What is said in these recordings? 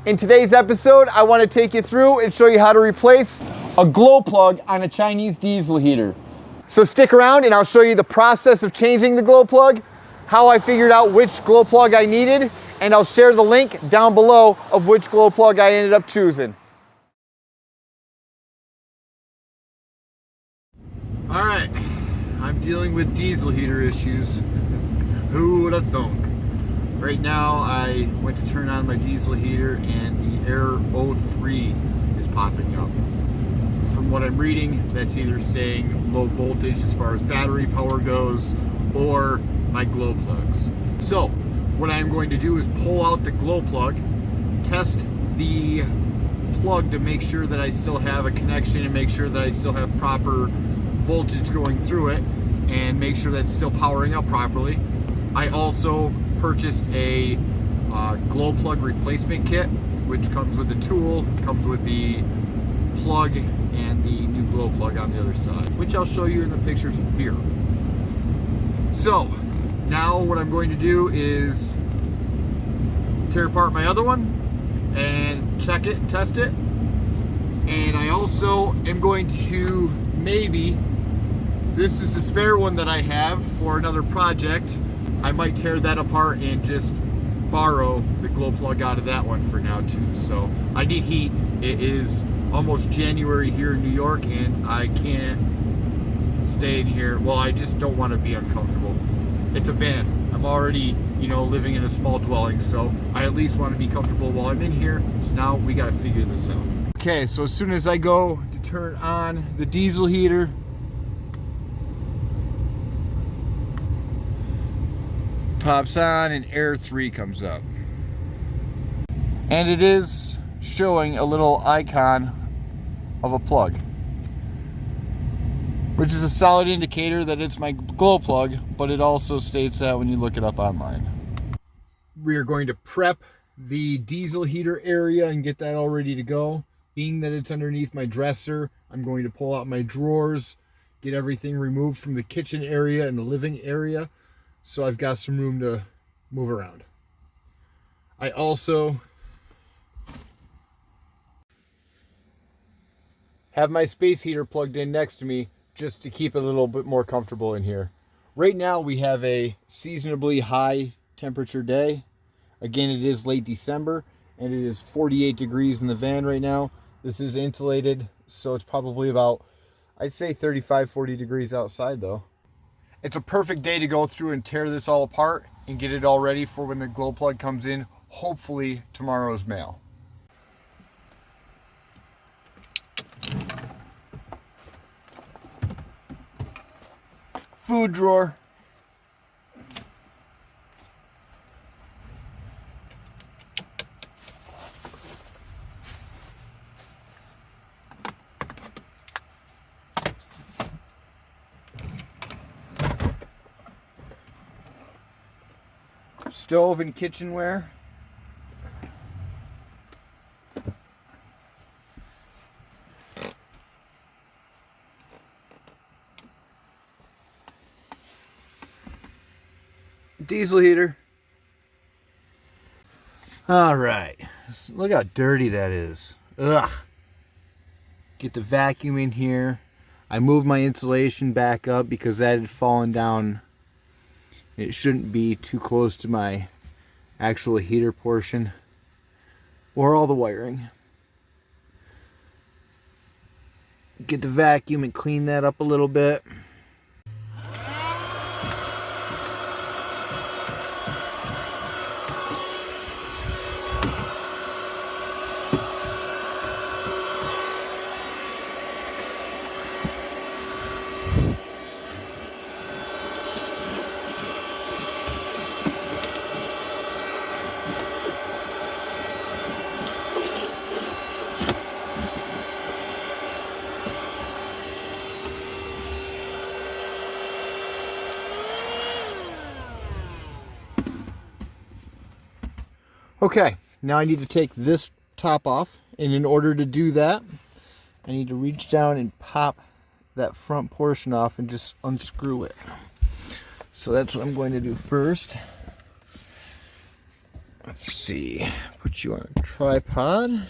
In today's episode, I want to take you through and show you how to replace a glow plug on a Chinese diesel heater. So stick around and I'll show you the process of changing the glow plug, how I figured out which glow plug I needed, and I'll share the link down below of which glow plug I ended up choosing. All right, I'm dealing with diesel heater issues. Who would have thunk? Right now, I went to turn on my diesel heater and the error 03 is popping up. From what I'm reading, that's either saying low voltage as far as battery power goes or my glow plugs. So, what I'm going to do is pull out the glow plug, test the plug to make sure that I still have a connection and make sure that I still have proper voltage going through it and make sure that's still powering up properly. I also purchased a glow plug replacement kit, which comes with the tool, comes with the plug and the new glow plug on the other side, which I'll show you in the pictures here. So now what I'm going to do is tear apart my other one and check it and test it. And I also am going to this is the spare one that I have for another project. I might tear that apart and just borrow the glow plug out of that one for now too. So I need heat. It is almost January here in New York and I can't stay in here. Well, I just don't want to be uncomfortable. It's a van. I'm already, living in a small dwelling, so I at least want to be comfortable while I'm in here. So now we got to figure this out. Okay, so as soon as I go to turn on the diesel heater, pops on and error 3 comes up. And it is showing a little icon of a plug, which is a solid indicator that it's my glow plug, but it also states that when you look it up online. We are going to prep the diesel heater area and get that all ready to go. Being that it's underneath my dresser, I'm going to pull out my drawers, get everything removed from the kitchen area and the living area, so I've got some room to move around. I also have my space heater plugged in next to me just to keep it a little bit more comfortable in here. Right now we have a seasonably high temperature day. Again, it is late December and it is 48 degrees in the van right now. This is insulated, so it's probably about, I'd say 35, 40 degrees outside though. It's a perfect day to go through and tear this all apart and get it all ready for when the glow plug comes in, hopefully tomorrow's mail. Food drawer. Stove and kitchenware. Diesel heater. All right, look how dirty that is. Ugh. Get the vacuum in here. I moved my insulation back up because that had fallen down. It shouldn't be too close to my actual heater portion or all the wiring. Get the vacuum and clean that up a little bit. Okay, now I need to take this top off, and in order to do that, I need to reach down and pop that front portion off and just unscrew it. So that's what I'm going to do first. Let's see, put you on a tripod.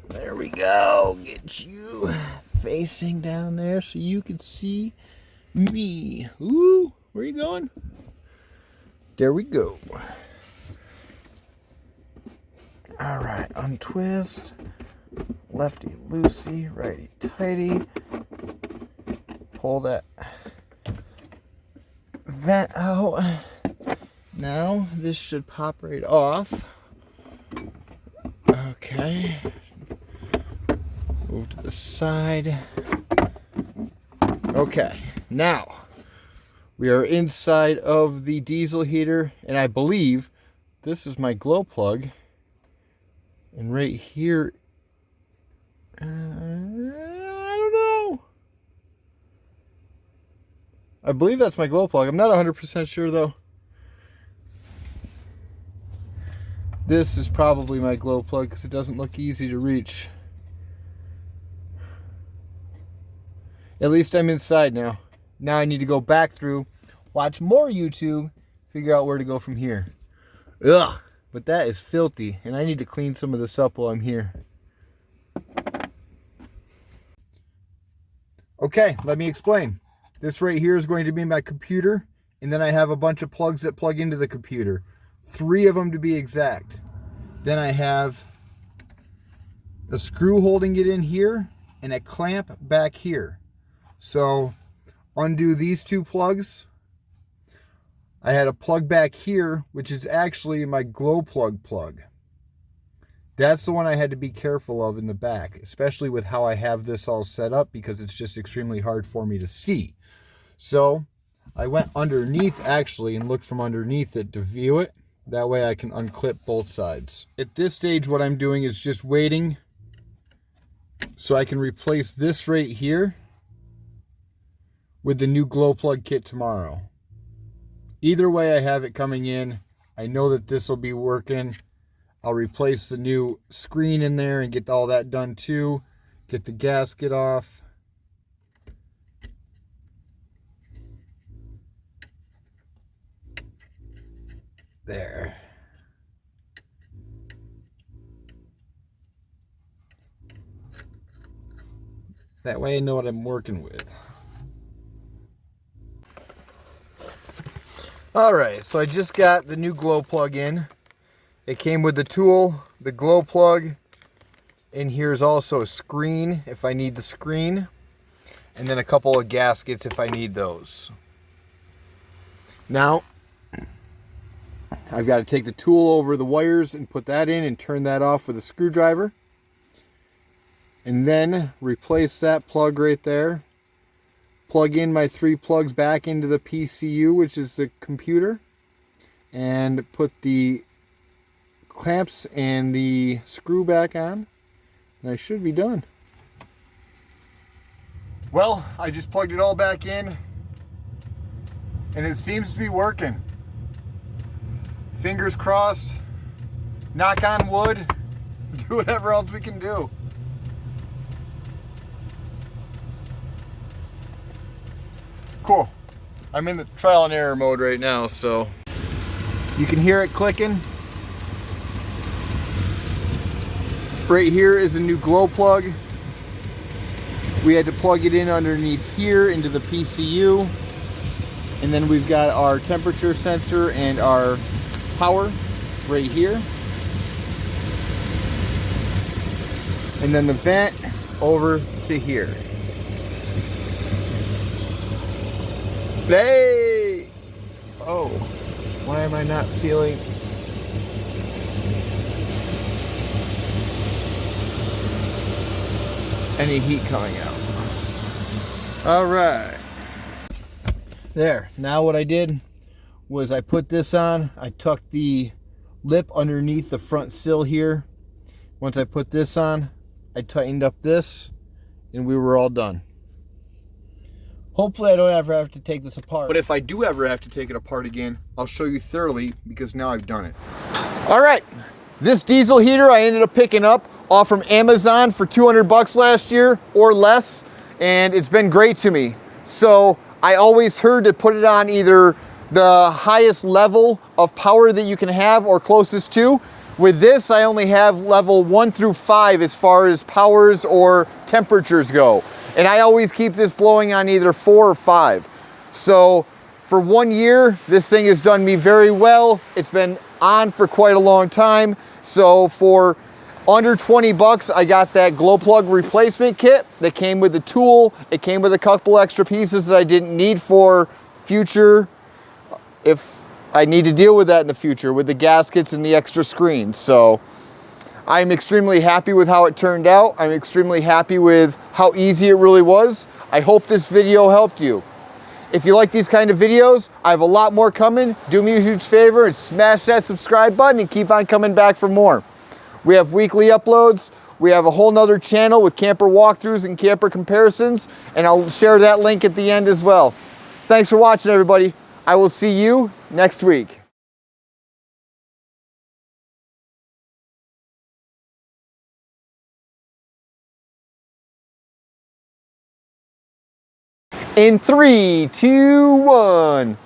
There we go. Get you facing down there so you can see me. Ooh, where are you going? There we go. All right, untwist. Lefty loosey, righty tighty. Pull that vent out. Now this should pop right off. Okay. Move to the side. Okay, now we are inside of the diesel heater, and I believe this is my glow plug. And right here, I don't know. I believe that's my glow plug. I'm not 100% sure though. This is probably my glow plug because it doesn't look easy to reach. At least I'm inside now. Now I need to go back through, watch more YouTube, figure out where to go from here. Ugh, but that is filthy, and I need to clean some of this up while I'm here. Okay, let me explain. This right here is going to be my computer, and then I have a bunch of plugs that plug into the computer. 3 of them to be exact. Then I have a screw holding it in here and a clamp back here. So undo these 2 plugs. I had a plug back here, which is actually my glow plug. That's the one I had to be careful of in the back, especially with how I have this all set up because it's just extremely hard for me to see. So I went underneath actually and looked from underneath it to view it. That way I can unclip both sides. At this stage, what I'm doing is just waiting so I can replace this right here with the new glow plug kit tomorrow. Either way, I have it coming in. I know that this will be working. I'll replace the new screen in there and get all that done too. Get the gasket off. There. That way I know what I'm working with. Alright, so I just got the new glow plug in. It came with the tool, the glow plug, and here's also a screen if I need the screen, and then a couple of gaskets if I need those. Now, I've got to take the tool over the wires and put that in and turn that off with a screwdriver. And then replace that plug right there. Plug in my 3 plugs back into the PCU, which is the computer. And put the clamps and the screw back on. And I should be done. Well, I just plugged it all back in. And it seems to be working. Fingers crossed. Knock on wood. Do whatever else we can do. Cool. I'm in the trial and error mode right now, so you can hear it clicking. Right here is a new glow plug. We had to plug it in underneath here into the PCU. And then we've got our temperature sensor and our power right here. And then the vent over to here. Hey! Oh, why am I not feeling? Any heat coming out. All right. There, now what I did was I put this on, I tucked the lip underneath the front sill here. Once I put this on, I tightened up this, and we were all done. Hopefully I don't ever have to take this apart. But if I do ever have to take it apart again, I'll show you thoroughly because now I've done it. All right, this diesel heater I ended up picking up off from Amazon for 200 bucks last year or less, and it's been great to me. So I always heard to put it on either the highest level of power that you can have or closest to. With this, I only have level 1 through 5 as far as powers or temperatures go. And I always keep this blowing on either 4 or 5. So for 1 year, this thing has done me very well. It's been on for quite a long time. So for under 20 bucks, I got that glow plug replacement kit that came with the tool. It came with a couple extra pieces that I didn't need for future, if I need to deal with that in the future, with the gaskets and the extra screens. So I'm extremely happy with how it turned out. I'm extremely happy with how easy it really was. I hope this video helped you. If you like these kind of videos, I have a lot more coming. Do me a huge favor and smash that subscribe button and keep on coming back for more. We have weekly uploads. We have a whole nother channel with camper walkthroughs and camper comparisons, and I'll share that link at the end as well. Thanks for watching, everybody. I will see you next week. In 3, 2, 1.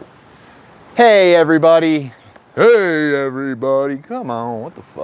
Hey, everybody. Hey, everybody. Come on, what the fuck?